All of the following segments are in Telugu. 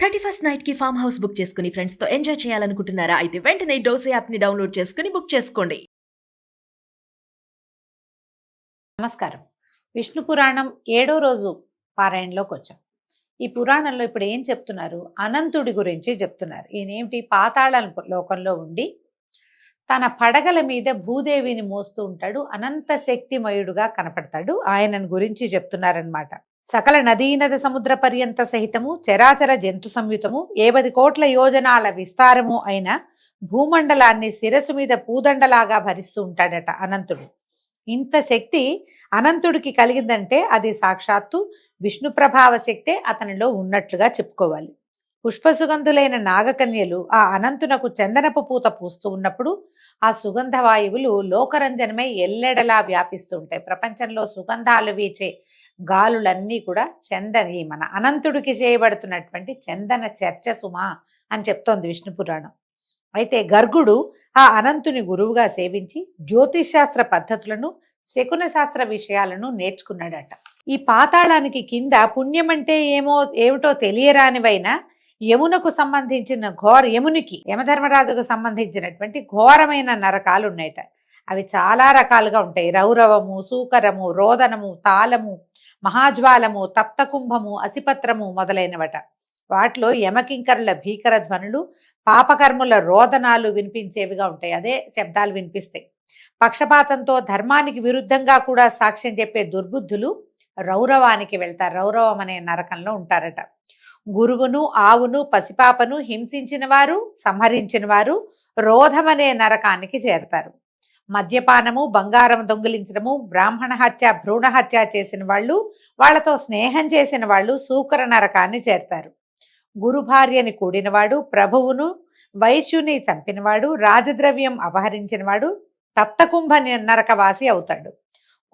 31st నైట్ కి ఫామ్ హౌస్ బుక్ చేసుకుని ఫ్రెండ్స్ తో ఎంజాయ్ చేయాలనుకుంటున్నారా? అయితే వెంటనే డోసే యాప్ ని డౌన్లోడ్ చేసుకుని బుక్ చేసుకోండి. నమస్కారం. విష్ణు పురాణం 7వ రోజు పారాయణలోకి వచ్చాం. ఈ పురాణంలో ఇప్పుడు ఏం చెప్తున్నారు? అనంతుడి గురించి చెప్తున్నారు. ఈయనేమిటి, పాతాళ లోకంలో ఉండి తన పడగల మీద భూదేవిని మోస్తూ ఉంటాడు. అనంత శక్తిమయుడుగా కనపడతాడు. ఆయనను గురించి చెప్తున్నారనమాట. సకల నదీనద సముద్ర పర్యంత సహితము చరాచర జంతు సంయుతము 70 కోట్ల యోజనాల విస్తారము అయిన భూమండలాన్ని శిరస్సు మీద పూదండలాగా భరిస్తూ ఉంటాడట అనంతుడు. ఇంత శక్తి అనంతుడికి కలిగిందంటే అది సాక్షాత్తు విష్ణు ప్రభావ శక్తే అతనిలో ఉన్నట్లుగా చెప్పుకోవాలి. పుష్పసుగంధులైన నాగకన్యలు ఆ అనంతునకు చందనపు పూత పూస్తూ ఉన్నప్పుడు ఆ సుగంధ వాయువులు లోకరంజనమై ఎల్లెడలా వ్యాపిస్తూ ఉంటాయి. ప్రపంచంలో సుగంధాలు వీచే గాలులన్నీ కూడా చందని మన అనంతుడికి చేయబడుతున్నటువంటి చందన చర్చ సుమా అని చెప్తోంది విష్ణు పురాణం. అయితే గర్గుడు ఆ అనంతుని గురువుగా సేవించి జ్యోతిషాస్త్ర పద్ధతులను శకున శాస్త్ర విషయాలను నేర్చుకున్నాడట. ఈ పాతాళానికి కింద పుణ్యం అంటే ఏమిటో తెలియరానివైన యమునకు సంబంధించిన యమునికి యమధర్మరాజుకు సంబంధించినటువంటి ఘోరమైన నరకాలు ఉన్నాయట. అవి చాలా రకాలుగా ఉంటాయి. రౌరవము, సూకరము, రోదనము, తాళము, మహాజ్వాలము, తప్తకుంభము, అసిపత్రము మొదలైనవట. వాటిలో యమకింకరుల భీకర ధ్వనులు, పాపకర్ముల రోదనాలు వినిపించేవిగా ఉంటాయి. అదే శబ్దాలు వినిపిస్తాయి. పక్షపాతంతో ధర్మానికి విరుద్ధంగా కూడా సాక్ష్యం చెప్పే దుర్బుద్ధులు రౌరవానికి వెళ్తారు. రౌరవం అనే నరకంలో ఉంటారట. గురువును, ఆవును, పసిపాపను హింసించిన వారు, సంహరించిన వారు రోధమనే నరకానికి చేరతారు. మద్యపానము, బంగారం దొంగిలించడము, బ్రాహ్మణ హత్య, భ్రూణ హత్య చేసిన వాళ్ళు, వాళ్లతో స్నేహం చేసిన వాళ్ళు సూకర నరకాన్ని చేరతారు. గురు భార్యని కూడినవాడు, ప్రభువును వైశ్యుని చంపినవాడు, రాజద్రవ్యం అపహరించినవాడు తప్తకుంభ నరకవాసి అవుతాడు.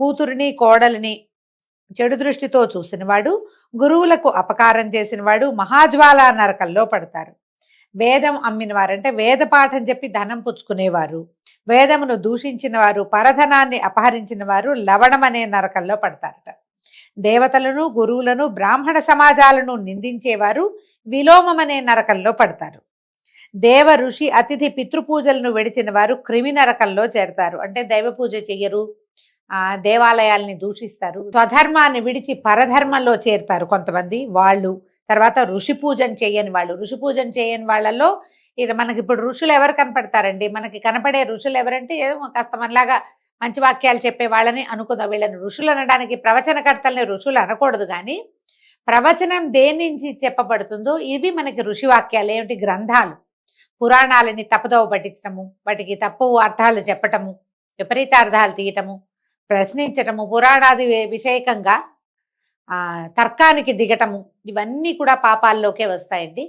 కూతురిని, కోడలిని చెడు దృష్టితో చూసినవాడు, గురువులకు అపకారం చేసినవాడు మహాజ్వాల నరకంలో పడతారు. వేదం అమ్మినవారంటే వేద పాఠం చెప్పి ధనం పుచ్చుకునేవారు, వేదమును దూషించిన వారు, పరధనాన్ని అపహరించిన వారు లవణం అనే నరకంలో పడతారట. దేవతలను, గురువులను, బ్రాహ్మణ సమాజాలను నిందించేవారు విలోమం అనే నరకంలో పడతారు. దేవ, ఋషి, అతిథి, పితృపూజలను విడిచిన వారు క్రిమి నరకంలో చేరతారు. అంటే దైవ పూజ చెయ్యరు, దేవాలయాల్ని దూషిస్తారు, స్వధర్మాన్ని విడిచి పరధర్మంలో చేరుతారు కొంతమంది వాళ్ళు. తర్వాత ఋషి పూజన చేయని వాళ్ళు. ఋషి పూజన చేయని వాళ్ళలో మనకి ఇప్పుడు ఋషులు ఎవరు కనపడతారండి? మనకి కనపడే ఋషులు ఎవరంటే ఏదో కాస్త మనలాగా మంచి వాక్యాలు చెప్పే వాళ్ళని అనుకుందాం. వీళ్ళని ఋషులు అనడానికి ప్రవచనకర్తల్ని ఋషులు అనకూడదు. కానీ ప్రవచనం దేని నుంచి చెప్పబడుతుందో ఇవి మనకి ఋషి వాక్యాలు. ఏమిటి? గ్రంథాలు, పురాణాలని తప్పుదోవ పట్టించడము, వాటికి తప్పు అర్థాలు చెప్పటము, విపరీత అర్థాలు తీయటము, ప్రశ్నించటము, పురాణాది విషయకంగా తర్కానికి దిగటము, ఇవన్నీ కూడా పాపాల్లోకే వస్తాయండి.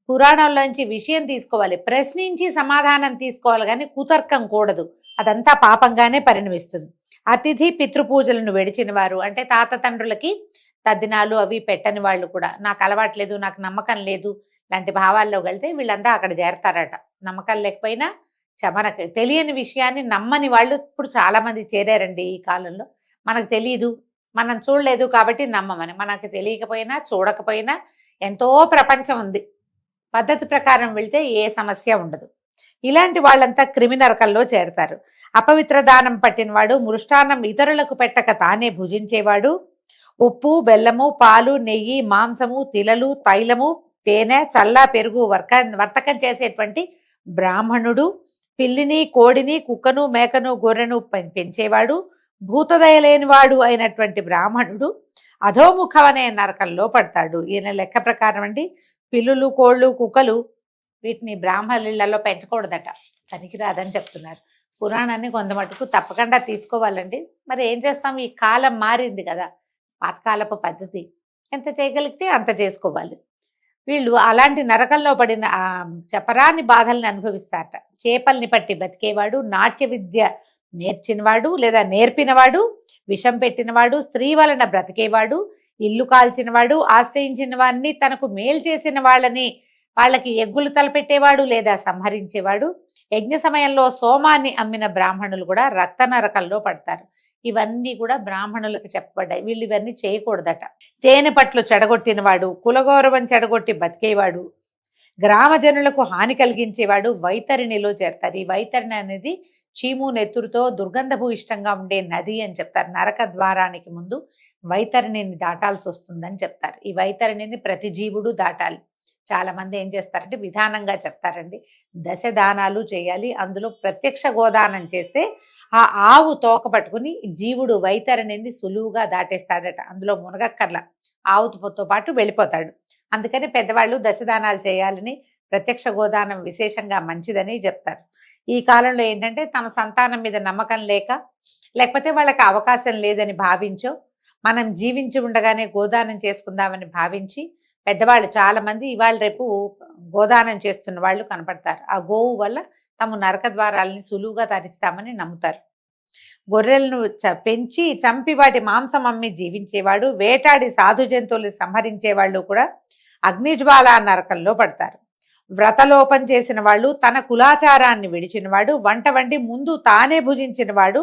పురాణాల్లోంచి విషయం తీసుకోవాలి, ప్రశ్నించి సమాధానం తీసుకోవాలి, కానీ కుతర్కం కూడదు. అదంతా పాపంగానే పరిణమిస్తుంది. అతిథి, పితృపూజలను విడిచిన వారు అంటే తాత తండ్రులకి తద్దినాలు అవి పెట్టని వాళ్ళు కూడా, నాకు అలవాట్లేదు, నాకు నమ్మకం లేదు లాంటి భావాల్లో వెళ్తే వీళ్ళంతా అక్కడ చేరతారట. నమ్మకం లేకపోయినా మనకు తెలియని విషయాన్ని నమ్మని వాళ్ళు ఇప్పుడు చాలా మంది చేరారండి ఈ కాలంలో. మనకు తెలియదు, మనం చూడలేదు కాబట్టి నమ్మమని. మనకు తెలియకపోయినా చూడకపోయినా ఎంతో ప్రపంచం ఉంది. పద్ధతి ప్రకారం వెళ్తే ఏ సమస్య ఉండదు. ఇలాంటి వాళ్ళంతా క్రిమి నరకంలో చేరతారు. అపవిత్ర దానం పట్టినవాడు, మృష్టాన్నం ఇతరులకు పెట్టక తానే భుజించేవాడు, ఉప్పు, బెల్లము, పాలు, నెయ్యి, మాంసము, తిలలు, తైలము, తేనె, చల్ల, పెరుగు వర్తకం చేసేటువంటి బ్రాహ్మణుడు, పిల్లిని, కోడిని, కుక్కను, మేకను, గొర్రెను పెంచేవాడు, భూతదయ లేనివాడు అయినటువంటి బ్రాహ్మణుడు అధోముఖం అనే నరకంలో పడతాడు. ఈయన లెక్క ప్రకారం అండి, పిల్లులు, కోళ్ళు, కుక్కలు వీటిని బ్రాహ్మణులలో పెంచకూడదట, పనికిరాదని చెప్తున్నారు. పురాణాన్ని కొంత మటుకు తప్పకుండా తీసుకోవాలండి. మరి ఏం చేస్తాం, ఈ కాలం మారింది కదా, పాతకాలపు పద్ధతి. ఎంత చేయగలిగితే అంత చేసుకోవాలి. వీళ్ళు అలాంటి నరకంలో పడిన చెప్పరాని బాధల్ని అనుభవిస్తారట. చేపల్ని పట్టి బతికేవాడు, నాట్య విద్య నేర్చినవాడు లేదా నేర్పినవాడు, విషం పెట్టినవాడు, స్త్రీ వలన బ్రతికేవాడు, ఇల్లు కాల్చినవాడు, ఆశ్రయించిన వారిని తనకు మేలు చేసిన వాళ్ళకి ఎగ్గులు తలపెట్టేవాడు లేదా సంహరించేవాడు, యజ్ఞ సమయంలో సోమాన్ని అమ్మిన బ్రాహ్మణులు కూడా రక్త నరకంలో పడతారు. ఇవన్నీ కూడా బ్రాహ్మణులకు చెప్పబడ్డాయి. వీళ్ళు ఇవన్నీ చేయకూడదట. తేనె పట్లు చెడగొట్టినవాడు, కులగౌరవం చెడగొట్టి బతికేవాడు, గ్రామజనులకు హాని కలిగించేవాడు వైతరిణిలో చేరతారు. ఈ వైతరిణి అనేది చీము నెత్తురుతో దుర్గంధభూయిష్టంగా ఉండే నది అని చెప్తారు. నరక ద్వారానికి ముందు వైతరిణిని దాటాల్సి వస్తుందని చెప్తారు. ఈ వైతరిణిని ప్రతి జీవుడు దాటాలి. చాలా మంది ఏం చేస్తారంటే విధానంగా చెప్తారండి, దశ దానాలు చేయాలి, అందులో ప్రత్యక్ష గోదానం చేస్తే ఆ ఆవు తోక పట్టుకుని జీవుడు వైతరిణిని సులువుగా దాటేస్తాడట. అందులో మునగక్కర్ల, ఆవుతో పాటు వెళ్ళిపోతాడు. అందుకని పెద్దవాళ్ళు దశదానాలు చేయాలని, ప్రత్యక్ష గోదానం విశేషంగా మంచిదని చెప్తారు. ఈ కాలంలో ఏంటంటే తమ సంతానం మీద నమ్మకం లేకపోతే వాళ్ళకి అవకాశం లేదని భావించో, మనం జీవించి ఉండగానే గోదానం చేసుకుందామని భావించి పెద్దవాళ్ళు చాలా మంది ఇవాళ రేపు గోదానం చేస్తున్న వాళ్ళు కనపడతారు. ఆ గోవు వల్ల తమ నరక ద్వారాలని సులువుగా తరిస్తామని నమ్ముతారు. గొర్రెలను పెంచి చంపి వాటి మాంసం అమ్మి జీవించేవాడు, వేటాడి సాధు జంతువులు సంహరించేవాళ్ళు కూడా అగ్నిజ్వాల నరకంలో పడతారు. వ్రతలోపం చేసిన వాళ్ళు, తన కులాచారాన్ని విడిచినవాడు, వంట వండి ముందు తానే భుజించిన వాడు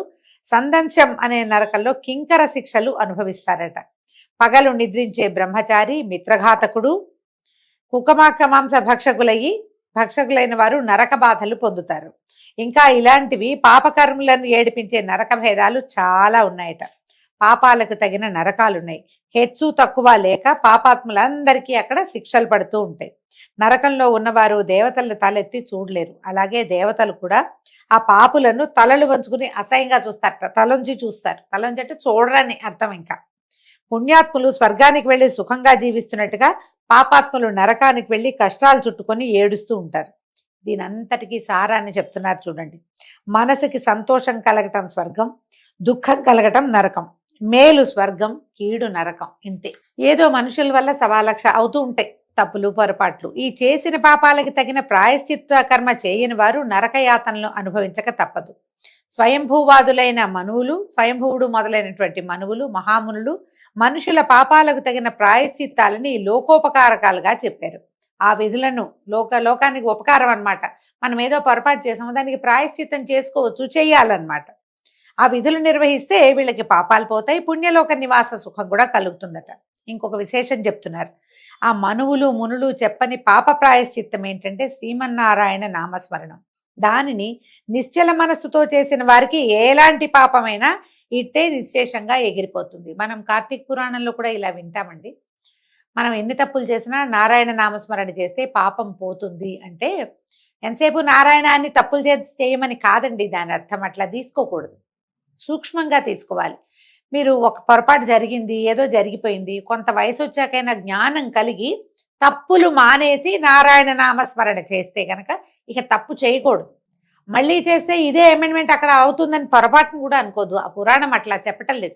సందంశం అనే నరకంలో కింకర శిక్షలు అనుభవిస్తారట. పగలు నిద్రించే బ్రహ్మచారి, మిత్రఘాతకుడు, కుకమాక మాంస భక్షకులైన వారు నరక బాధలు పొందుతారు. ఇంకా ఇలాంటివి పాపకర్మలను ఏడిపించే నరక భేదాలు చాలా ఉన్నాయట. పాపాలకు తగిన నరకాలున్నాయి. హెచ్చు తక్కువ లేక పాపాత్ములందరికీ అక్కడ శిక్షలు పడుతూ ఉంటాయి. నరకంలో ఉన్నవారు దేవతలను తలెత్తి చూడలేరు. అలాగే దేవతలు కూడా ఆ పాపులను తలలు వంచుకుని అసహ్యంగా చూస్తారట. తలంచి చూస్తారు. తలంచి అంటే చూడరని అర్థం. ఇంకా పుణ్యాత్ములు స్వర్గానికి వెళ్ళి సుఖంగా జీవిస్తున్నట్టుగా పాపాత్ములు నరకానికి వెళ్ళి కష్టాలు చుట్టుకొని ఏడుస్తూ ఉంటారు. దీనంతటికీ సారాన్ని చెప్తున్నారు చూడండి. మనసుకి సంతోషం కలగటం స్వర్గం, దుఃఖం కలగటం నరకం. మేలు స్వర్గం, కీడు నరకం. ఇంతే. ఏదో మనుషుల వల్ల 1,00,000 అవుతూ ఉంటాయి తప్పులు పొరపాట్లు. ఈ చేసిన పాపాలకి తగిన ప్రాయశ్చిత్త కర్మ చేయని వారు నరకయాతనలు అనుభవించక తప్పదు. స్వయంభూవాదులైన మనువులు, స్వయంభువుడు మొదలైనటువంటి మనువులు, మహామునులు మనుషుల పాపాలకు తగిన ప్రాయశ్చిత్తాలని లోకోపకారకాలుగా చెప్పారు. ఆ విధులను లోకానికి ఉపకారం అన్నమాట. మనం ఏదో పొరపాటు చేసాము, దానికి ప్రాయశ్చిత్తం చేసుకోవచ్చు, చెయ్యాలన్నమాట. ఆ విధులు నిర్వహిస్తే వీళ్ళకి పాపాలు పోతాయి, పుణ్యలోక నివాస సుఖం కూడా కలుగుతుందట. ఇంకొక విశేషం చెప్తున్నారు. ఆ మనువులు మునులు చెప్పని పాప ప్రాయశ్చిత్తం ఏంటంటే శ్రీమన్నారాయణ నామస్మరణం. దానిని నిశ్చల మనస్సుతో చేసిన వారికి ఎలాంటి పాపమైనా ఇట్టే నిశ్శేషంగా ఎగిరిపోతుంది. మనం కార్తీక పురాణంలో కూడా ఇలా వింటామండి. మనం ఎన్ని తప్పులు చేసినా నారాయణ నామస్మరణ చేస్తే పాపం పోతుంది అంటే ఎంతసేపు నారాయణాన్ని తప్పులు చేయమని కాదండి దాని అర్థం. అట్లా తీసుకోకూడదు, సూక్ష్మంగా తీసుకోవాలి. మీరు ఒక పొరపాటు జరిగింది, ఏదో జరిగిపోయింది, కొంత వయసు వచ్చాకైనా జ్ఞానం కలిగి తప్పులు మానేసి నారాయణ నామస్మరణ చేస్తే గనక ఇక తప్పు చేయకూడదు. మళ్ళీ చేస్తే ఇదే అమెండ్మెంట్ అక్కడ అవుతుందని పొరపాటును కూడా అనుకోదు. ఆ పురాణం అట్లా చెప్పటం లేదు.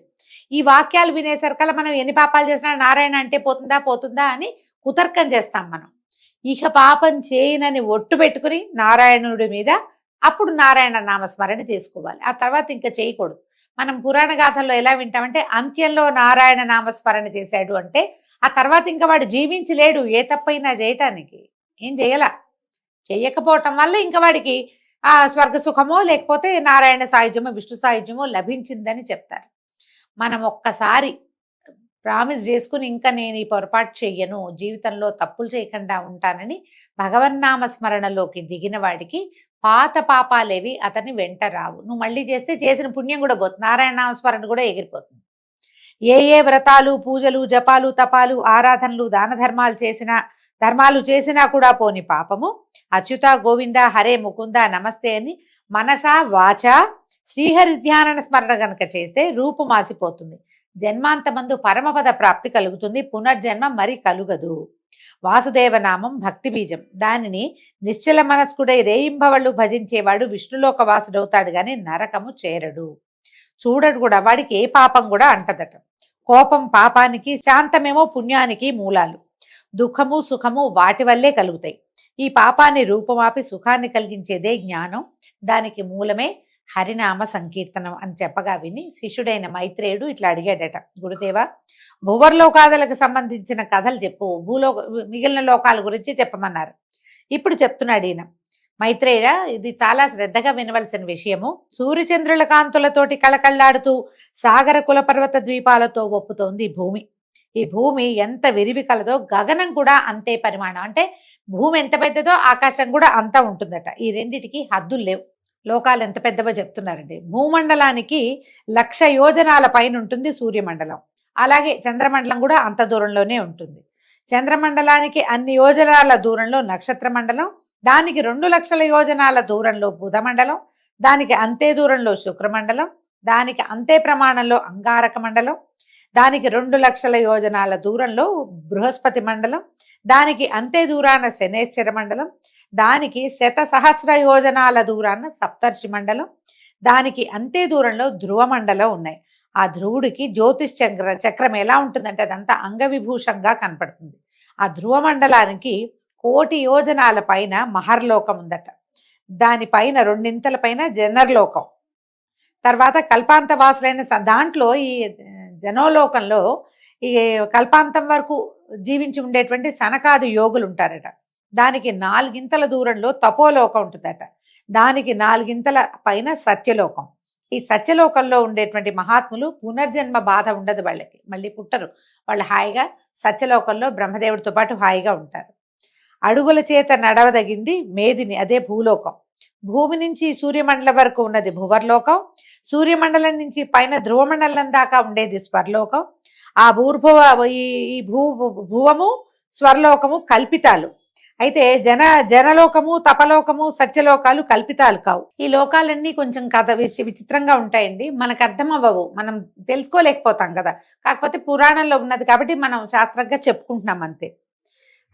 ఈ వాక్యాలు వినేసరికల్లా మనం ఎన్ని పాపాలు చేసినా నారాయణ అంటే పోతుందా అని కుతర్కం చేస్తాం మనం. ఇక పాపం చేయనని ఒట్టు పెట్టుకుని నారాయణుడి మీద అప్పుడు నారాయణ నామస్మరణ చేసుకోవాలి. ఆ తర్వాత ఇంకా చేయకూడదు. మనం పురాణ గాథల్లో ఎలా వింటామంటే అంత్యంలో నారాయణ నామస్మరణ చేశాడు అంటే ఆ తర్వాత ఇంకా వాడు జీవించలేడు ఏ తప్పైనా చేయటానికి. ఏం చెయ్యకపోవటం వల్ల ఇంకా వాడికి ఆ స్వర్గ సుఖమో లేకపోతే నారాయణ సాయుధ్యమో విష్ణు సాయుధ్యమో లభించిందని చెప్తారు. మనం ఒక్కసారి ప్రామిస్ చేసుకుని ఇంకా నేను ఈ పొరపాటు చెయ్యను, జీవితంలో తప్పులు చేయకుండా ఉంటానని భగవన్నామ స్మరణలోకి దిగిన వాడికి పాత పాపాలేవి అతని వెంట రావు. నువ్వు మళ్ళీ చేస్తే చేసిన పుణ్యం కూడా పోతుంది, నారాయణ నామస్మరణ కూడా ఎగిరిపోతుంది. ఏ వ్రతాలు, పూజలు, జపాలు, తపాలు, ఆరాధనలు, దాన ధర్మాలు చేసినా కూడా పోని పాపము అచ్యుత గోవింద హరే ముకుంద నమస్తే అని మనస వాచ శ్రీహరి ధ్యాన స్మరణ గనక చేస్తే రూపు మాసిపోతుంది. జన్మాంతమందు పరమపద ప్రాప్తి కలుగుతుంది, పునర్జన్మ మరి కలుగదు. వాసుదేవనామం భక్తి బీజం. దానిని నిశ్చల మనస్కుడై రేయింబవళ్ళు భజించేవాడు విష్ణులోక వాసుడవుతాడు గాని నరకము చేరడు, చూడడు కూడా. వాడికి ఏ పాపం కూడా అంటదట. కోపం పాపానికి, శాంతమేమో పుణ్యానికి మూలాలు. దుఃఖము సుఖము వాటి వల్లే కలుగుతాయి. ఈ పాపాన్ని రూపమాపి సుఖాన్ని కలిగించేదే జ్ఞానం. దానికి మూలమే హరినామ సంకీర్తనం అని చెప్పగా విని శిష్యుడైన మైత్రేయుడు ఇట్లా అడిగాడట, గురుదేవ భువర్లోకాదులకు సంబంధించిన కథలు చెప్పు, మిగిలిన లోకాల గురించి చెప్పమన్నారు. ఇప్పుడు చెప్తున్నాడు ఈయన. మైత్రేయ, ఇది చాలా శ్రద్ధగా వినవలసిన విషయము. సూర్యచంద్రుల కాంతులతోటి కళకళ్లాడుతూ సాగర కుల పర్వత ద్వీపాలతో ఒప్పుతోంది భూమి. ఈ భూమి ఎంత విరివి కలదో గగనం కూడా అంతే పరిమాణం. అంటే భూమి ఎంత పెద్దదో ఆకాశం కూడా అంతా ఉంటుందట. ఈ రెండిటికి హద్దులు లేవు. లోకాలు ఎంత పెద్దవో చెప్తున్నారండి. భూమండలానికి 1,00,000 యోజనాల పైన ఉంటుంది సూర్యమండలం. అలాగే చంద్రమండలం కూడా అంత దూరంలోనే ఉంటుంది. చంద్రమండలానికి అన్ని యోజనాల దూరంలో నక్షత్ర మండలం, దానికి 2,00,000 యోజనాల దూరంలో బుధమండలం, దానికి అంతే దూరంలో శుక్రమండలం, దానికి అంతే ప్రమాణంలో అంగారక మండలం, దానికి 2,00,000 యోజనాల దూరంలో బృహస్పతి మండలం, దానికి అంతే దూరాన శనేశ్వర మండలం, దానికి 1,00,000 యోజనాల దూరాన సప్తర్షి మండలం, దానికి అంతే దూరంలో ధ్రువ మండలం ఉన్నాయి. ఆ ధ్రువుడికి జ్యోతిష్ చక్రం ఎలా ఉంటుందంటే అదంతా అంగవిభూషంగా కనపడుతుంది. ఆ ధ్రువ మండలానికి 1,00,000 యోజనాల పైన మహర్లోకం ఉందట. దానిపైన 2 పైన జనర్లోకం, తర్వాత కల్పాంతవాసులైన దాంట్లో ఈ జనోలోకంలో ఈ కల్పాంతం వరకు జీవించి ఉండేటువంటి సనకాది యోగులు ఉంటారట. దానికి 4 దూరంలో తపోలోకం ఉంటుందట. దానికి 4 పైన సత్యలోకం. ఈ సత్యలోకంలో ఉండేటువంటి మహాత్ములు పునర్జన్మ బాధ ఉండదు, వాళ్ళకి మళ్ళీ పుట్టరు. వాళ్ళు హాయిగా సత్యలోకంలో బ్రహ్మదేవుడితో పాటు హాయిగా ఉంటారు. అడుగుల చేత నడవదగింది మేదిని, అదే భూలోకం. భూమి నుంచి సూర్యమండలం వరకు ఉన్నది భువర్లోకం. సూర్యమండలం నుంచి పైన ధ్రువమండలం దాకా ఉండేది స్వర్లోకం. ఆ ఈ భువము స్వర్లోకము కల్పితాలు. అయితే జనలోకము, తపలోకము, సత్యలోకాలు కల్పితాలు కావు. ఈ లోకాలన్నీ కొంచెం విచిత్రంగా ఉంటాయండి. మనకు అర్థం అవ్వవు, మనం తెలుసుకోలేకపోతాం కదా. కాకపోతే పురాణంలో ఉన్నది కాబట్టి మనం శాస్త్రంగా చెప్పుకుంటున్నాం అంతే.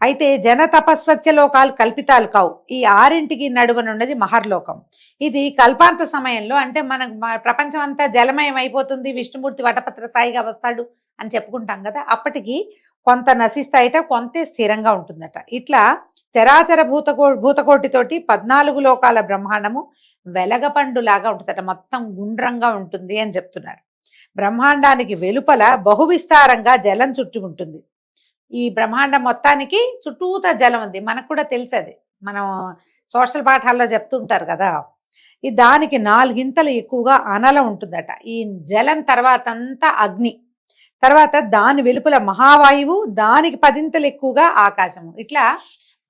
అయితే జన తపస్సత్య లోకాలు కల్పితాలు కావు. ఈ 6ంటికి నడువనున్నది మహర్లోకం. ఇది కల్పాంత సమయంలో, అంటే మన ప్రపంచం అంతా జలమయం అయిపోతుంది, విష్ణుమూర్తి వటపత్ర సాయిగా వస్తాడు అని చెప్పుకుంటాం కదా. అప్పటికి కొంత నశిస్తాయిట, కొంత స్థిరంగా ఉంటుందట. ఇట్లా చరాచర భూతకోటితోటి 14 లోకాల బ్రహ్మాండము వెలగపండులాగా ఉంటుందట. మొత్తం గుండ్రంగా ఉంటుంది అని చెప్తున్నారు. బ్రహ్మాండానికి వెలుపల బహువిస్తారంగా జలం చుట్టి ఉంటుంది. ఈ బ్రహ్మాండం మొత్తానికి చుట్టూత జలం ఉంది. మనకు కూడా తెలుసు, అది మనం సోషల్ పాఠాల్లో చెప్తుంటారు కదా. దానికి 4 ఎక్కువగా అనలం ఉంటుందట. ఈ జలం తర్వాత అంతా అగ్ని, తర్వాత దాని వెలుపల మహావాయువు, దానికి 10 ఎక్కువగా ఆకాశము. ఇట్లా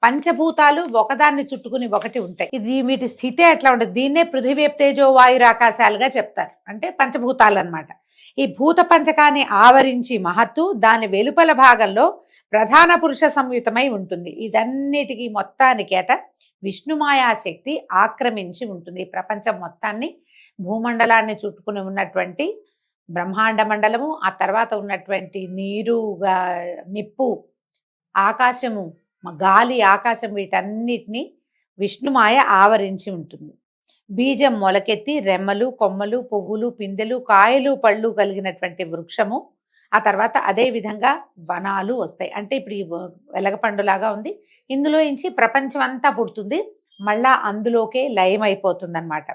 పంచభూతాలు ఒకదాన్ని చుట్టుకుని ఒకటి ఉంటాయి. ఇది వీటి స్థితే ఎట్లా ఉంటుంది. దీన్నే పృథివీ తేజో వాయురాకాశాలుగా చెప్తారు. అంటే పంచభూతాలు అన్నమాట. ఈ భూత పంచకాన్ని ఆవరించి మహత్తు దాని వెలుపల భాగంలో ప్రధాన పురుష సంయుతమై ఉంటుంది. ఇదన్నిటికీ మొత్తానికి విష్ణుమాయాశక్తి ఆక్రమించి ఉంటుంది. ప్రపంచం మొత్తాన్ని, భూమండలాన్ని చుట్టుకుని ఉన్నటువంటి బ్రహ్మాండ మండలము, ఆ తర్వాత ఉన్నటువంటి నీరు, నిప్పు, ఆకాశము, గాలి, ఆకాశం, వీటన్నిటినీ విష్ణుమాయ ఆవరించి ఉంటుంది. బీజం మొలకెత్తి రెమ్మలు, కొమ్మలు, పువ్వులు, పిందెలు, కాయలు, పళ్ళు కలిగినటువంటి వృక్షము. ఆ తర్వాత అదే విధంగా వనాలు వస్తాయి. అంటే ఇప్పుడు ఈ వెలగపండులాగా ఉంది. ఇందులో నుంచి ప్రపంచం అంతా పుడుతుంది, మళ్ళా అందులోకే లయమైపోతుంది అన్నమాట.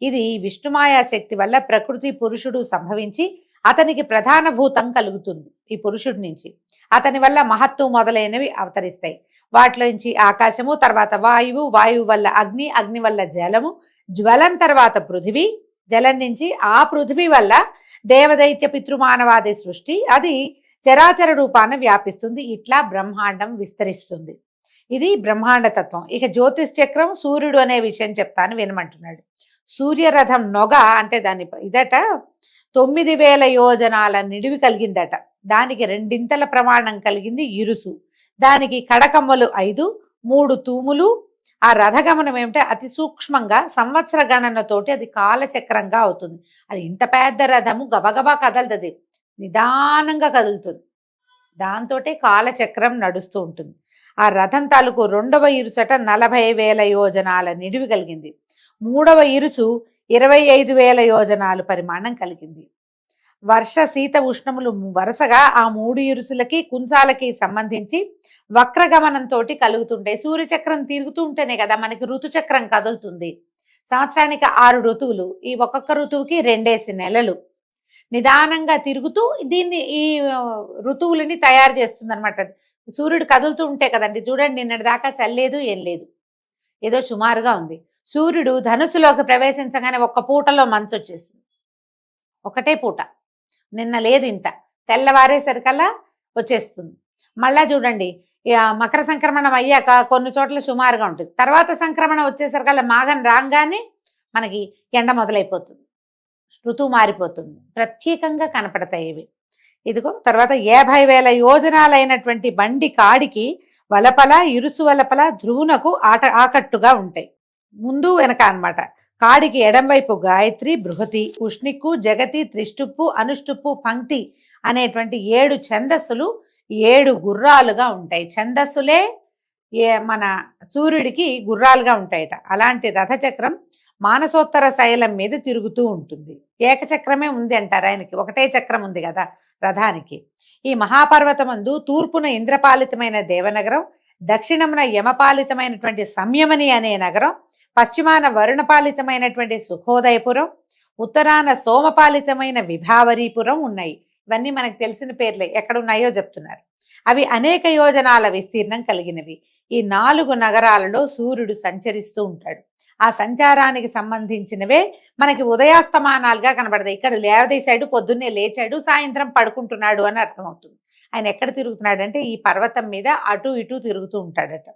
ఇది విష్ణుమాయా శక్తి వల్ల ప్రకృతి పురుషుడు సంభవించి అతనికి ప్రధాన భూతం కలుగుతుంది. ఈ పురుషుడి నుంచి అతని వల్ల మహత్తు మొదలైనవి అవతరిస్తాయి. వాటిలోంచి ఆకాశము, తర్వాత వాయువు, వాయువు వల్ల అగ్ని, అగ్ని వల్ల జలము, జ్వలం తర్వాత పృథివీ, జలం నుంచి ఆ పృథివీ వల్ల దేవదైత్య పితృమానవాది సృష్టి, అది చరాచర రూపాన వ్యాపిస్తుంది. ఇట్లా బ్రహ్మాండం విస్తరిస్తుంది. ఇది బ్రహ్మాండ తత్వం. ఇక జ్యోతిష్ చక్రం, సూర్యుడు అనే విషయం చెప్తాను వినమంటున్నాడు. సూర్యరథం నొగ అంటే దాని 9,000 యోజనాల నిడివి కలిగిందట. దానికి 2 ప్రమాణం కలిగింది ఇరుసు. దానికి కడకమ్మలు 5, 3 తూములు. ఆ రథగమనం ఏమిటంటే అతి సూక్ష్మంగా సంవత్సర గణనతోటి అది కాలచక్రంగా అవుతుంది. అది ఇంత పెద్ద రథము గబగబా కదలదు, నిదానంగా కదులుతుంది. దాంతో కాలచక్రం నడుస్తూ ఉంటుంది. ఆ రథం తాలూకు 2వ ఇరుసట 40,000 యోజనాల నిడివి కలిగింది. 3వ ఇరుసు 25,000 యోజనాలు పరిమాణం కలిగింది. వర్ష శీత ఉష్ణములు వరుసగా ఆ 3 ఇరుసులకి కుంచాలకి సంబంధించి వక్రగమనంతో కలుగుతుంటాయి. సూర్యచక్రం తిరుగుతూ ఉంటేనే కదా మనకి ఋతుచక్రం కదులుతుంది. సంవత్సరానికి 6 ఋతువులు, ఈ ఒక్కొక్క ఋతువుకి 2 నెలలు నిదానంగా తిరుగుతూ దీన్ని ఈ ఋతువులని తయారు చేస్తుంది అనమాట. సూర్యుడు కదులుతూ ఉంటే కదండి, చూడండి నిన్నటి దాకా చల్లేదు, ఏం లేదు. ఏదో సుమారుగా ఉంది. సూర్యుడు ధనుసులోకి ప్రవేశించగానే ఒక్క పూటలో మంచు వచ్చేసింది. ఒకటే పూట, నిన్న లేదు ఇంత, తెల్లవారేసరికల్లా వచ్చేస్తుంది. మళ్ళా చూడండి, మకర సంక్రమణం అయ్యాక కొన్ని చోట్ల సుమారుగా ఉంటుంది. తర్వాత సంక్రమణ వచ్చేసరికల్లా మాఘం రాగానే మనకి ఎండ మొదలైపోతుంది, ఋతువు మారిపోతుంది. ప్రత్యేకంగా కనపడతాయి ఇవి. ఇదిగో తర్వాత 50,000 యోజనాలైనటువంటి బండి కాడికి వలపల ఇరుసు వలపల ధ్రువునకు ఆకట్టుగా ఉంటాయి. ముందు వెనక అన్నమాట. కాడికి ఎడంవైపు గాయత్రి, బృహతి, ఉష్ణిక్కు, జగతి, త్రిష్టుప్పు, అనుష్టుప్పు, పంక్తి అనేటువంటి 7 ఛందస్సులు 7 గుర్రాలుగా ఉంటాయి. ఛందస్సులే మన సూర్యుడికి గుర్రాలుగా ఉంటాయట. అలాంటి రథచక్రం మానసోత్తర శైలం మీద తిరుగుతూ ఉంటుంది. ఏకచక్రమే ఉంది అంటారు ఆయనకి, ఒకటే చక్రం ఉంది కదా రథానికి. ఈ మహాపర్వతమందు తూర్పున ఇంద్రపాలితమైన దేవనగరం, దక్షిణమున యమపాలితమైనటువంటి సంయమని అనే నగరం, పశ్చిమాన వరుణపాలితమైనటువంటి సుఖోదయపురం, ఉత్తరాన సోమపాలితమైన విభావరీపురం ఉన్నాయి. ఇవన్నీ మనకు తెలిసిన పేర్లే, ఎక్కడున్నాయో చెప్తున్నారు. అవి అనేక యోజనాల విస్తీర్ణం కలిగినవి. ఈ 4 నగరాలలో సూర్యుడు సంచరిస్తూ ఉంటాడు. ఆ సంచారానికి సంబంధించినవే మనకి ఉదయాస్తమానాలుగా కనబడతాయి. ఇక్కడ లేవదీశాడు, పొద్దున్నే లేచాడు, సాయంత్రం పడుకుంటున్నాడు అని అర్థమవుతుంది. ఆయన ఎక్కడ తిరుగుతున్నాడు అంటే ఈ పర్వతం మీద అటు ఇటు తిరుగుతూ ఉంటాడట.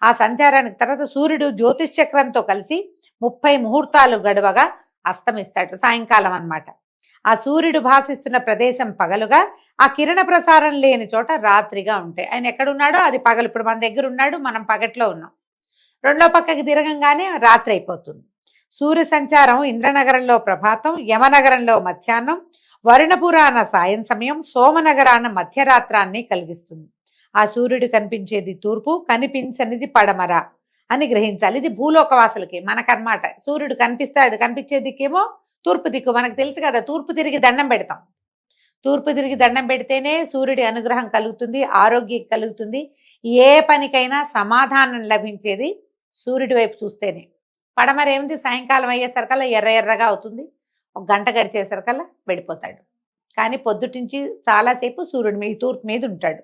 ఆ సంచారానికి తర్వాత సూర్యుడు జ్యోతిష్ చక్రంతో కలిసి 30 ముహూర్తాలు గడవగా అస్తమిస్తాడు, సాయంకాలం అన్నమాట. ఆ సూర్యుడు భాసిస్తున్న ప్రదేశం పగలుగా, ఆ కిరణ ప్రసారం లేని చోట రాత్రిగా ఉంటాయి. ఆయన ఎక్కడున్నాడో అది పగలు. ఇప్పుడు మన దగ్గర ఉన్నాడు, మనం పగట్లో ఉన్నాం. రెండో పక్కకి తిరగంగానే రాత్రి అయిపోతుంది. సూర్య సంచారం ఇంద్రనగరంలో ప్రభాతం, యమనగరంలో మధ్యాహ్నం, వరుణపురాన సాయం సమయం, సోమనగరాన మధ్యరాత్రాన్ని కలిగిస్తుంది. ఆ సూర్యుడు కనిపించేది తూర్పు, కనిపించనిది పడమర అని గ్రహించాలి. ఇది భూలోకవాసులకి, మనకన్నమాట. సూర్యుడు కనిపించే దిక్కేమో తూర్పు దిక్కు. మనకు తెలుసు కదా, తూర్పు తిరిగి దండం పెడతాం. తూర్పు తిరిగి దండం పెడితేనే సూర్యుడి అనుగ్రహం కలుగుతుంది, ఆరోగ్యం కలుగుతుంది. ఏ పనికైనా సమాధానం లభించేది సూర్యుడి వైపు చూస్తేనే. పడమరేమిటి, సాయంకాలం అయ్యేసరికల్లా ఎర్రగా అవుతుంది, ఒక గంట గడిచేసరికల్లా వెళ్ళిపోతాడు. కానీ పొద్దుటించి చాలాసేపు సూర్యుడు మీ తూర్పు మీద ఉంటాడు.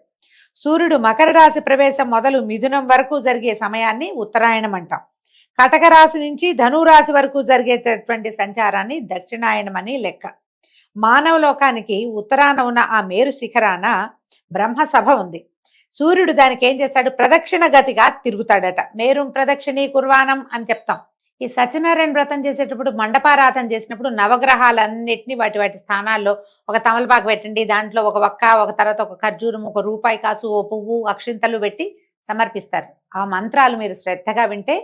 సూర్యుడు మకర రాశి ప్రవేశం మొదలు మిథునం వరకు జరిగే సమయాన్ని ఉత్తరాయణం అంటాం. కటక రాశి నుంచి ధనురాశి వరకు జరిగేటటువంటి సంచారాన్ని దక్షిణాయనం అని లెక్క. మానవ లోకానికి ఉత్తరాన ఉన్న ఆ మేరు శిఖరాన బ్రహ్మసభ ఉంది. సూర్యుడు దానికి ఏం చేస్తాడు, ప్రదక్షిణ గతిగా తిరుగుతాడట. మేరు ప్రదక్షిణీ కుర్వాణం అని చెప్తాం. ఈ సత్యనారాయణ వ్రతం చేసేటప్పుడు, మండపారాధన చేసినప్పుడు నవగ్రహాలన్నిటినీ వాటి స్థానాల్లో ఒక తమలపాకు పెట్టండి, దాంట్లో ఒక వక్క, ఒక తర్వాత ఒక ఖర్జూరం, ఒక రూపాయి కాసు, ఓ పువ్వు, అక్షింతలు పెట్టి సమర్పిస్తారు. ఆ మంత్రాలు మీరు శ్రద్ధగా వింటే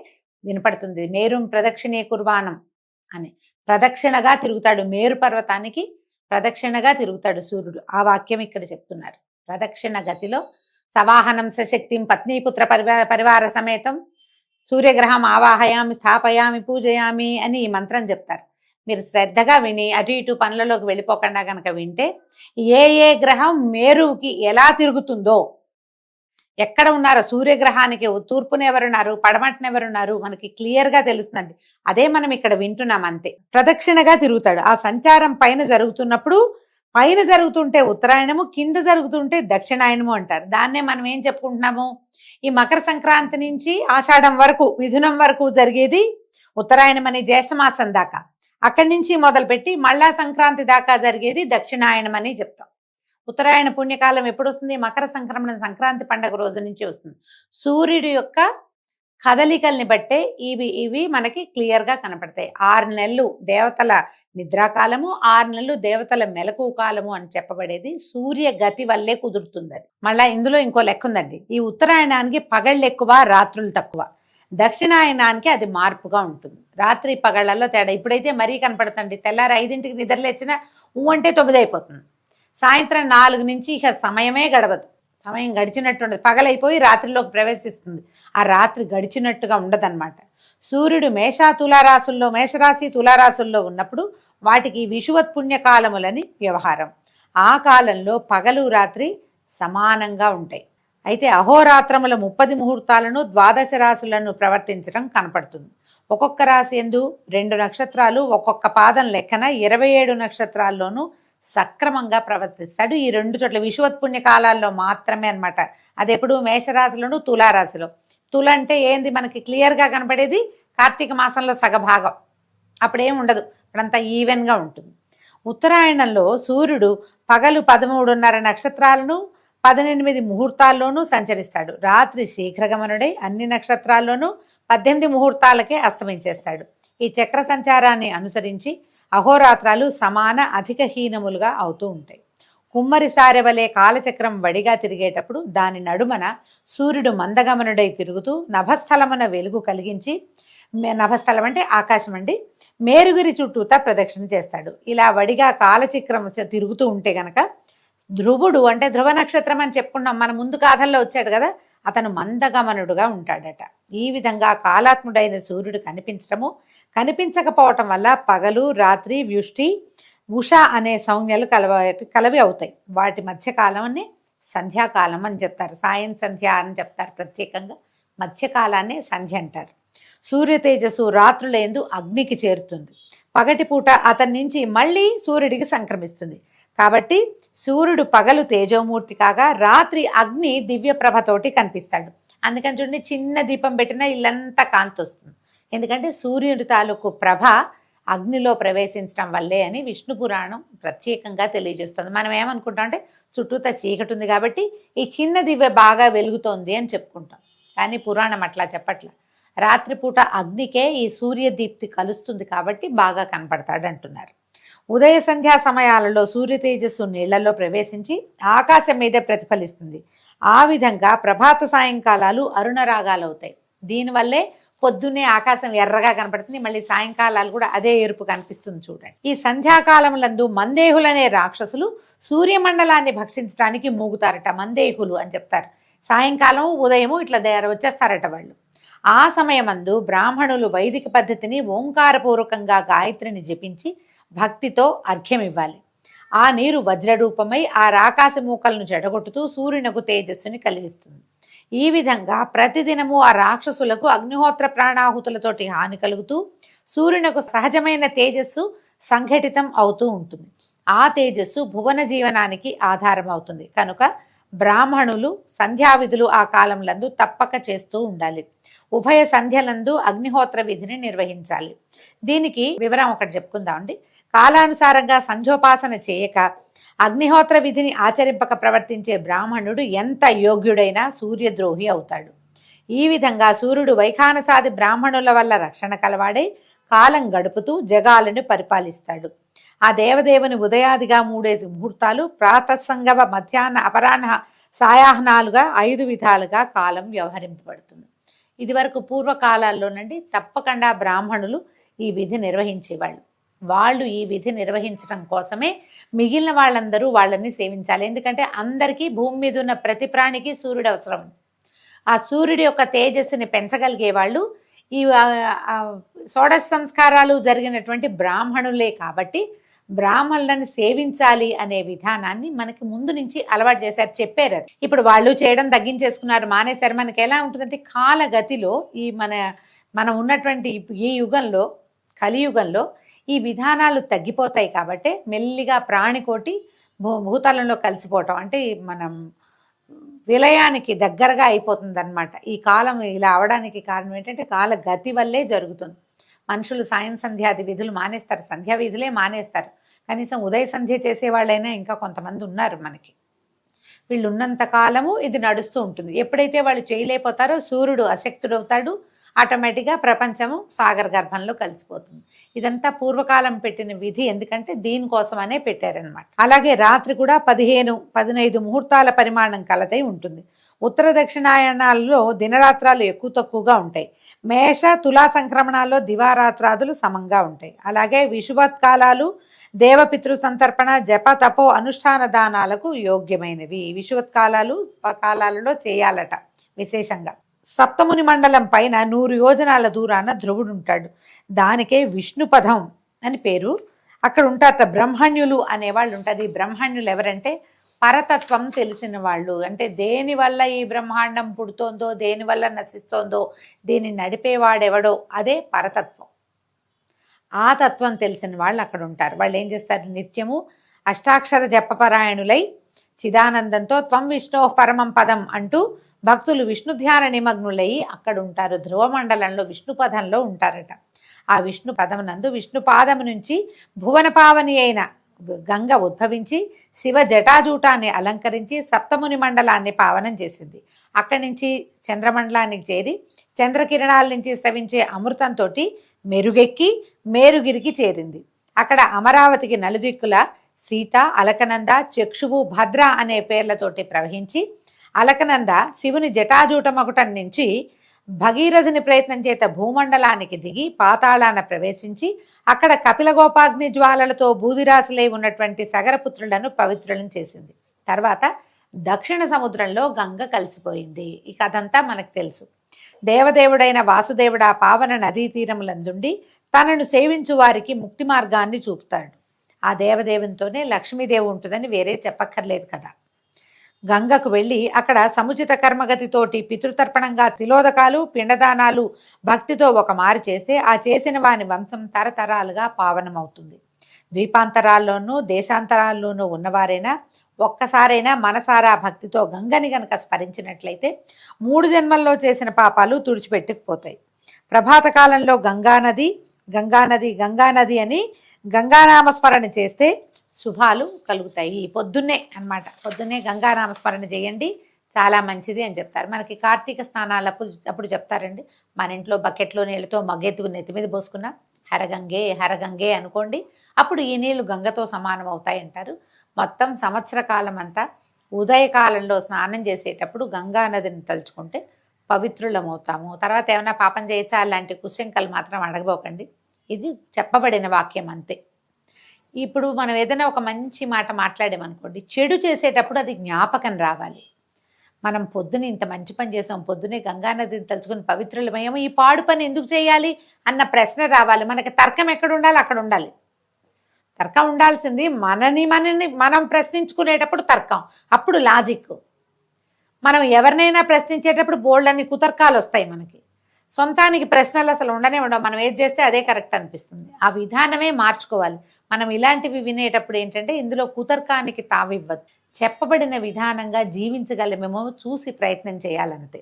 వినపడుతుంది. మేరు ప్రదక్షిణీ కుర్వాణం అని. ప్రదక్షిణగా తిరుగుతాడు, మేరు పర్వతానికి ప్రదక్షిణగా తిరుగుతాడు సూర్యుడు. ఆ వాక్యం ఇక్కడ చెప్తున్నారు. ప్రదక్షిణ గతిలో సవాహనం సశక్తిం పత్నీపుత్ర పరివార సమేతం సూర్యగ్రహం ఆవాహయామి స్థాపయామి పూజయామి అని ఈ మంత్రం చెప్తారు. మీరు శ్రద్ధగా విని అటు ఇటు పనులలోకి వెళ్ళిపోకుండా కనుక వింటే ఏ గ్రహం మేరుకి ఎలా తిరుగుతుందో, ఎక్కడ ఉన్నారో, సూర్యగ్రహానికి తూర్పున ఎవరున్నారు, పడమటిన ఎవరున్నారు మనకి క్లియర్గా తెలుస్తుందండి. అదే మనం ఇక్కడ వింటున్నాం అంతే. ప్రదక్షిణగా తిరుగుతాడు. ఆ సంచారం పైన జరుగుతున్నప్పుడు, పైన జరుగుతుంటే ఉత్తరాయణము, కింద జరుగుతుంటే దక్షిణాయనము అంటారు. దాన్నే మనం ఏం చెప్పుకుంటున్నాము, ఈ మకర సంక్రాంతి నుంచి ఆషాఢం వరకు, మిథునం వరకు జరిగేది ఉత్తరాయణం అని, జ్యేష్ఠమాసం దాకా. అక్కడి నుంచి మొదలుపెట్టి మళ్ళా సంక్రాంతి దాకా జరిగేది దక్షిణాయనం అని చెప్తాం. ఉత్తరాయణ పుణ్యకాలం ఎప్పుడు వస్తుంది, మకర సంక్రమణ సంక్రాంతి పండుగ రోజు నుంచి వస్తుంది. సూర్యుడి యొక్క కదలికల్ని బట్టే ఇవి మనకి క్లియర్గా కనపడతాయి. 6 నెలలు దేవతల నిద్రాకాలము, 6 నెలలు దేవతల మెలకువ కాలము అని చెప్పబడేది సూర్య గతి వల్లే కుదురుతుంది. అది మళ్ళా ఇందులో ఇంకో లెక్క ఉందండి. ఈ ఉత్తరాయణానికి పగళ్ళు ఎక్కువ, రాత్రులు తక్కువ. దక్షిణాయనానికి అది మార్పుగా ఉంటుంది. రాత్రి పగళ్లలో తేడా. ఇప్పుడైతే మరీ కనపడుతుంది. తెల్లారి 5ంటికి నిద్రలేచిన అంటే 9 అయిపోతుంది. సాయంత్రం 4 నుంచి ఇక సమయమే గడవదు. సమయం గడిచినట్టు ఉండదు. పగలైపోయి రాత్రిలోకి ప్రవేశిస్తుంది. ఆ రాత్రి గడిచినట్టుగా ఉండదన్నమాట. సూర్యుడు మేషరాశి తులారాశుల్లో ఉన్నప్పుడు వాటికి విషువత్పుణ్యకాలములని వ్యవహారం. ఆ కాలంలో పగలు రాత్రి సమానంగా ఉంటాయి. అయితే అహోరాత్రముల 30 ముహూర్తాలను 12 రాశులను ప్రవర్తించడం కనపడుతుంది. ఒక్కొక్క రాశి యందు 2 నక్షత్రాలు, ఒక్కొక్క పాదం లెక్కన 27 నక్షత్రాల్లోనూ సక్రమంగా ప్రవర్తిస్తాడు. ఈ 2 చోట్ల విషువత్పుణ్య కాలాల్లో మాత్రమే అన్నమాట. అది ఎప్పుడు మేషరాశిలోను తులారాశిలో. తుల అంటే ఏంది మనకి క్లియర్గా కనపడేది కార్తీక మాసంలో సగభాగం, అప్పుడేం ఉండదు, అప్పుడంతా ఈవెన్గా ఉంటుంది. ఉత్తరాయణంలో సూర్యుడు పగలు 13:30 నక్షత్రాలను 18 ముహూర్తాల్లోనూ సంచరిస్తాడు. రాత్రి శీఘ్రగమనుడై అన్ని నక్షత్రాల్లోనూ 18 ముహూర్తాలకే అస్తమించేస్తాడు. ఈ చక్ర సంచారాన్ని అనుసరించి అహోరాత్రాలు సమాన అధిక హీనములుగా అవుతూ ఉంటాయి. కుమ్మరి సారె వలె కాలచక్రం వడిగా తిరిగేటప్పుడు దాని నడుమన సూర్యుడు మందగమనుడై తిరుగుతూ నభస్థలమున వెలుగు కలిగించి, నభస్థలం అంటే ఆకాశం అండి, మేరుగురి చుట్టూతా ప్రదక్షిణ చేస్తాడు. ఇలా వడిగా కాలచక్రం తిరుగుతూ ఉంటే గనక ధ్రువుడు అంటే ధ్రువ నక్షత్రం అని చెప్పుకున్నాం, మన ముందు కాథల్లో వచ్చాడు కదా, అతను మందగమనుడుగా ఉంటాడట. ఈ విధంగా కాలాత్ముడైన సూర్యుడు కనిపించడము కనిపించకపోవటం వల్ల పగలు రాత్రి వ్యుష్టి ఉష అనే సంజ్ఞలు కలవి అవుతాయి. వాటి మధ్యకాలాన్ని సంధ్యాకాలం అని చెప్తారు, సాయం సంధ్య అని చెప్తారు. ప్రత్యేకంగా మధ్యకాలాన్ని సంధ్య అంటారు. సూర్య తేజస్సు రాత్రులేందు అగ్నికి చేరుతుంది. పగటిపూట అతని నుంచి మళ్ళీ సూర్యుడికి సంక్రమిస్తుంది. కాబట్టి సూర్యుడు పగలు తేజోమూర్తి కాగా రాత్రి అగ్ని దివ్య ప్రభతోటి కనిపిస్తాడు. అందుకని చూడండి, చిన్న దీపం పెట్టినా ఇల్లంతా కాంతి వస్తుంది. ఎందుకంటే సూర్యుడి తాలూకు ప్రభ అగ్నిలో ప్రవేశించడం వల్లే అని విష్ణు పురాణం ప్రత్యేకంగా తెలియజేస్తుంది. మనం ఏమనుకుంటాం అంటే చుట్టూతా చీకటి ఉంది కాబట్టి ఈ చిన్న దివ్య బాగా వెలుగుతోంది అని చెప్పుకుంటాం. కానీ పురాణం అట్లా చెప్పట్ల. రాత్రిపూట అగ్నికే ఈ సూర్యదీప్తి కలుస్తుంది కాబట్టి బాగా కనపడతాడు అంటున్నారు. ఉదయ సంధ్యా సమయాలలో సూర్య తేజస్సు నీళ్లలో ప్రవేశించి ఆకాశం మీదే ప్రతిఫలిస్తుంది. ఆ విధంగా ప్రభాత సాయంకాలాలు అరుణరాగాలు అవుతాయి. దీనివల్లే పొద్దున్నే ఆకాశం ఎర్రగా కనపడుతుంది, మళ్ళీ సాయంకాలాలు కూడా అదే ఎరుపు కనిపిస్తుంది. చూడండి, ఈ సంధ్యాకాలములందు మందేహులనే రాక్షసులు సూర్యమండలాన్ని భక్షించడానికి మూగుతారట. మందేహులు అని చెప్తారు. సాయంకాలం ఉదయము ఇట్లా వచ్చేస్తారట వాళ్ళు. ఆ సమయమందు బ్రాహ్మణులు వైదిక పద్ధతిని ఓంకారపూర్వకంగా గాయత్రిని జపించి భక్తితో అర్ఘ్యం ఇవ్వాలి. ఆ నీరు వజ్రరూపమై ఆ రాకాశ మూకలను చెడగొట్టుతూ సూర్యునకు తేజస్సుని కలిగిస్తుంది. ఈ విధంగా ప్రతిదినము ఆ రాక్షసులకు అగ్నిహోత్ర ప్రాణాహుతులతోటి హాని కలుగుతూ సూర్యునకు సహజమైన తేజస్సు సంఘటితం అవుతూ ఉంటుంది. ఆ తేజస్సు భువన జీవనానికి ఆధారం అవుతుంది. కనుక బ్రాహ్మణులు సంధ్యావిధులు ఆ కాలంలందు తప్పక చేస్తూ ఉండాలి. ఉభయ సంధ్యలందు అగ్నిహోత్ర విధిని నిర్వహించాలి. దీనికి వివరం ఒకటి చెప్పుకుందామండి. కాలానుసారంగా సంధ్యోపాసన చేయక అగ్నిహోత్ర విధిని ఆచరింపక ప్రవర్తించే బ్రాహ్మణుడు ఎంత యోగ్యుడైనా సూర్యద్రోహి అవుతాడు. ఈ విధంగా సూర్యుడు వైఖానసాది బ్రాహ్మణుల వల్ల రక్షణ కలవాడై కాలం గడుపుతూ జగాలను పరిపాలిస్తాడు. ఆ దేవదేవుని ఉదయాదిగా 3 ముహూర్తాలు, ప్రాతస్సంగమ, మధ్యాహ్న, అపరాహ్న, సాయాహ్నాలుగా 5 విధాలుగా కాలం వ్యవహరింపబడుతుంది. ఇది వరకు పూర్వకాలాల్లోనండి తప్పకుండా బ్రాహ్మణులు ఈ విధి నిర్వహించేవాళ్ళు. వాళ్ళు ఈ విధి నిర్వహించడం కోసమే మిగిలిన వాళ్ళందరూ వాళ్ళని సేవించాలి. ఎందుకంటే అందరికీ భూమి మీద ఉన్న ప్రతి ప్రాణికి సూర్యుడు అవసరం. ఆ సూర్యుడి యొక్క తేజస్సుని పెంచగలిగే వాళ్ళు ఈ షోడశ సంస్కారాలు జరిగినటువంటి బ్రాహ్మణులే. కాబట్టి బ్రాహ్మణులను సేవించాలి అనే విధానాన్ని మనకి ముందు నుంచి అలవాటు చేశారు, చెప్పారు. అది ఇప్పుడు వాళ్ళు చేయడం తగ్గించేసుకున్నారు, మానేశారు. మనకి ఎలా ఉంటుందంటే కాలగతిలో ఈ మనం ఉన్నటువంటి ఈ యుగంలో, కలియుగంలో ఈ విధానాలు తగ్గిపోతాయి. కాబట్టి మెల్లిగా ప్రాణికోటి భూతలంలో కలిసిపోవటం అంటే మనం విలయానికి దగ్గరగా అయిపోతుంది అనమాట. ఈ కాలం ఇలా అవడానికి కారణం ఏంటంటే కాలగతి వల్లే జరుగుతుంది. మనుషులు సాయం సంధ్యాది విధులు మానేస్తారు, సంధ్యా విధులే మానేస్తారు. కనీసం ఉదయ సంధ్య చేసేవాళ్ళైనా ఇంకా కొంతమంది ఉన్నారు మనకి. వీళ్ళు ఉన్నంత కాలము ఇది నడుస్తూ ఉంటుంది. ఎప్పుడైతే వాళ్ళు చేయలేకపోతారో సూర్యుడు అశక్తుడవుతాడు, ఆటోమేటిక్గా ప్రపంచము సాగర గర్భంలో కలిసిపోతుంది. ఇదంతా పూర్వకాలం పెట్టిన విధి, ఎందుకంటే దీనికోసమనే పెట్టారనమాట. అలాగే రాత్రి కూడా 15 ముహూర్తాల పరిమాణం కలదై ఉంటుంది. ఉత్తర దక్షిణాయనాల్లో దినరాత్రాలు ఎక్కువ తక్కువగా ఉంటాయి. మేష తులా సంక్రమణాల్లో దివారాత్రాదులు సమంగా ఉంటాయి. అలాగే విషువత్కాలాలు దేవపితృ సంతర్పణ, జప, తపో, అనుష్ఠాన దానాలకు యోగ్యమైనవి. కాలాలలో చేయాలట విశేషంగా. సప్తముని మండలం పైన 100 యోజనాల దూరాన ధ్రువుడు ఉంటాడు. దానికే విష్ణుపదం అని పేరు. అక్కడ ఉంటారట బ్రహ్మణ్యులు అనేవాళ్ళు ఉంటారు. ఈ బ్రహ్మణ్యులు ఎవరంటే పరతత్వం తెలిసిన వాళ్ళు. అంటే దేనివల్ల ఈ బ్రహ్మాండం పుడుతోందో, దేనివల్ల నశిస్తోందో, దీన్ని నడిపేవాడెవడో అదే పరతత్వం. ఆ తత్వం తెలిసిన వాళ్ళు అక్కడ ఉంటారు. వాళ్ళు ఏం చేస్తారు? నిత్యము అష్టాక్షర జపపరాయణులై చిదానందంతో త్వం విష్ణో పరమం పదం అంటూ భక్తులు విష్ణు ధ్యాన నిమగ్నులై అక్కడ ఉంటారు. ధ్రువ మండలంలో విష్ణు పదంలో ఉంటారట. ఆ విష్ణు పదమునందు విష్ణు పాదము నుంచి భువన పావని అయిన గంగ ఉద్భవించి శివ జటాజూటాన్ని అలంకరించి సప్తముని మండలాన్ని పావనం చేసింది. అక్కడి నుంచి చంద్రమండలానికి చేరి చంద్రకిరణాల నుంచి స్రవించే అమృతంతో మెరుగెక్కి మేరుగిరికి చేరింది. అక్కడ అమరావతికి నలుదిక్కుల సీత, అలకనంద, చక్షువు, భద్ర అనే పేర్లతోటి ప్రవహించి అలకనంద శివుని జటాజూటమకుటం నుంచి భగీరథుని ప్రయత్నం చేత భూమండలానికి దిగి పాతాళాన ప్రవేశించి అక్కడ కపిలగోపాగ్ని జ్వాలలతో బూదిరాశులై ఉన్నటువంటి సగరపుత్రులను పవిత్రులను చేసింది. తర్వాత దక్షిణ సముద్రంలో గంగ కలిసిపోయింది. ఈ కథంతా మనకు తెలుసు. దేవదేవుడైన వాసుదేవుడు ఆ పావన నదీ తీరములందుండి తనను సేవించు వారికి ముక్తి మార్గాన్ని చూపుతాడు. ఆ దేవదేవునితోనే లక్ష్మీదేవి ఉంటుందని వేరే చెప్పక్కర్లేదు కదా. గంగకు వెళ్ళి అక్కడ సముచిత కర్మగతితోటి పితృతర్పణంగా తిలోదకాలు, పిండదానాలు భక్తితో ఒక మారు చేస్తే ఆ చేసిన వాని వంశం తరతరాలుగా పావనమవుతుంది. ద్వీపాంతరాల్లోనూ దేశాంతరాల్లోనూ ఉన్నవారైనా ఒక్కసారైనా మనసారా భక్తితో గంగని గనక స్మరించినట్లయితే 3 జన్మల్లో చేసిన పాపాలు తుడిచిపెట్టుకుపోతాయి. ప్రభాత కాలంలో గంగానది గంగానది గంగానది అని గంగానామస్మరణ చేస్తే శుభాలు కలుగుతాయి. పొద్దున్నే అన్నమాట, పొద్దున్నే గంగానామస్మరణ చేయండి, చాలా మంచిది అని చెప్తారు. మనకి కార్తీక స్నానాలప్పుడు చెప్తారండి, మన ఇంట్లో బకెట్లో నీళ్ళతో మగ్గెత్తు నెత్తి మీద పోసుకున్న హరగంగే హరగంగే అనుకోండి, అప్పుడు ఈ నీళ్లు గంగతో సమానం అవుతాయి అంటారు. మొత్తం సంవత్సర కాలం అంతా ఉదయకాలంలో స్నానం చేసేటప్పుడు గంగా నదిని తలుచుకుంటే పవిత్రులమవుతాము. తర్వాత ఏమైనా పాపం చేయొచ్చా అలాంటి కుశంకలు మాత్రం అడగబోకండి. ఇది చెప్పబడిన వాక్యం అంతే. ఇప్పుడు మనం ఏదైనా ఒక మంచి మాట మాట్లాడామనుకోండి, చెడు చేసేటప్పుడు అది జ్ఞాపకం రావాలి. మనం పొద్దున ఇంత మంచి పని చేసాం, పొద్దునే గంగానదిని తలుచుకుని పవిత్రులమయ్యాము, ఈ పాడు పని ఎందుకు చేయాలి అన్న ప్రశ్న రావాలి. మనకి తర్కం ఎక్కడ ఉండాలి అక్కడ ఉండాలి. తర్కం ఉండాల్సింది మనని మనం ప్రశ్నించుకునేటప్పుడు తర్కం, అప్పుడు లాజిక్. మనం ఎవరినైనా ప్రశ్నించేటప్పుడు బోల్డ్ కుతర్కాలు వస్తాయి. మనకి సొంతానికి ప్రశ్నలు అసలు ఉండనే ఉండవు. మనం ఏది చేస్తే అదే కరెక్ట్ అనిపిస్తుంది. ఆ విధానమే మార్చుకోవాలి. మనం ఇలాంటివి వినేటప్పుడు ఏంటంటే ఇందులో కుతర్కానికి తావివ్వదు. చెప్పబడిన విధానంగా జీవించగలమేమో చూసి ప్రయత్నం చేయాలన్నదే.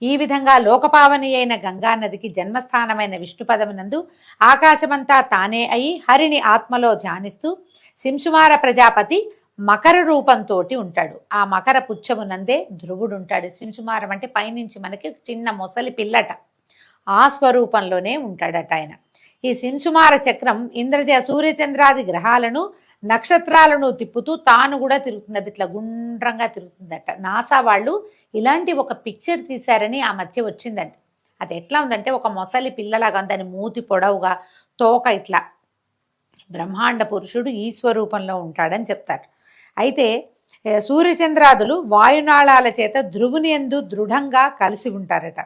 ఈ విధంగా లోకపావని అయిన గంగానదికి జన్మస్థానమైన విష్ణుపదమునందు ఆకాశమంతా తానే అయి హరిని ఆత్మలో ధ్యానిస్తూ శింశుమార ప్రజాపతి మకర రూపంతో ఉంటాడు. ఆ మకర పుచ్చమునందే ధ్రువుడు ఉంటాడు. శింశుమారం అంటే పైనుంచి మనకి చిన్న మొసలి పిల్లట, ఆ స్వరూపంలోనే ఉంటాడట ఆయన. ఈ శింశుమార చక్రం సూర్యచంద్రాది గ్రహాలను నక్షత్రాలను తిప్పుతూ తాను కూడా తిరుగుతుంది. అది ఇట్లా గుండ్రంగా తిరుగుతుందట. నాసా వాళ్ళు ఇలాంటి ఒక పిక్చర్ తీశారని ఆ మధ్య వచ్చిందండి. అది ఎట్లా ఉందంటే ఒక మొసలి పిల్లలాగా దాని మూతి పొడవుగా, తోక ఇట్లా. బ్రహ్మాండ పురుషుడు ఈ స్వరూపంలో ఉంటాడని చెప్తారు. అయితే సూర్యచంద్రాదులు వాయునాళాల చేత ధ్రువుని యందు దృఢంగా కలిసి ఉంటారట.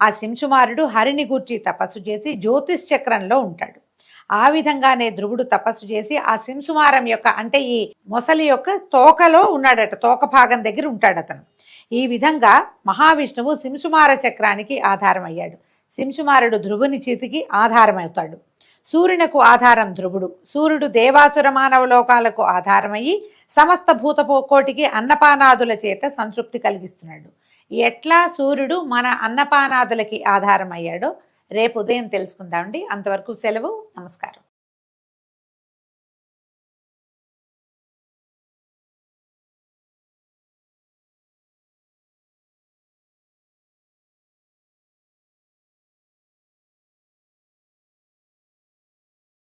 ఆ శింశుమారుడు హరిని గూర్చి తపస్సు చేసి జ్యోతిష్ చక్రంలో ఉంటాడు. ఆ విధంగానే ధ్రువుడు తపస్సు చేసి ఆ శింశుమారం యొక్క అంటే ఈ మొసలి యొక్క తోకలో ఉన్నాడట, తోక భాగం దగ్గర ఉంటాడు అతను. ఈ విధంగా మహావిష్ణువు శింశుమార చక్రానికి ఆధారం అయ్యాడు. శింశుమారుడు ధ్రువుని చేతికి ఆధారమవుతాడు. సూర్యునకు ఆధారం ధ్రువుడు. సూర్యుడు దేవాసుర మానవ లోకాలకు ఆధారమయ్యి సమస్త భూతకోటికి అన్నపానాదుల చేత సంతృప్తి కలిగిస్తున్నాడు. ఎట్లా సూర్యుడు మన అన్నపానాదులకి ఆధారం అయ్యాడో రేపు ఉదయం తెలుసుకుందామండి. అంతవరకు సెలవు. నమస్కారం.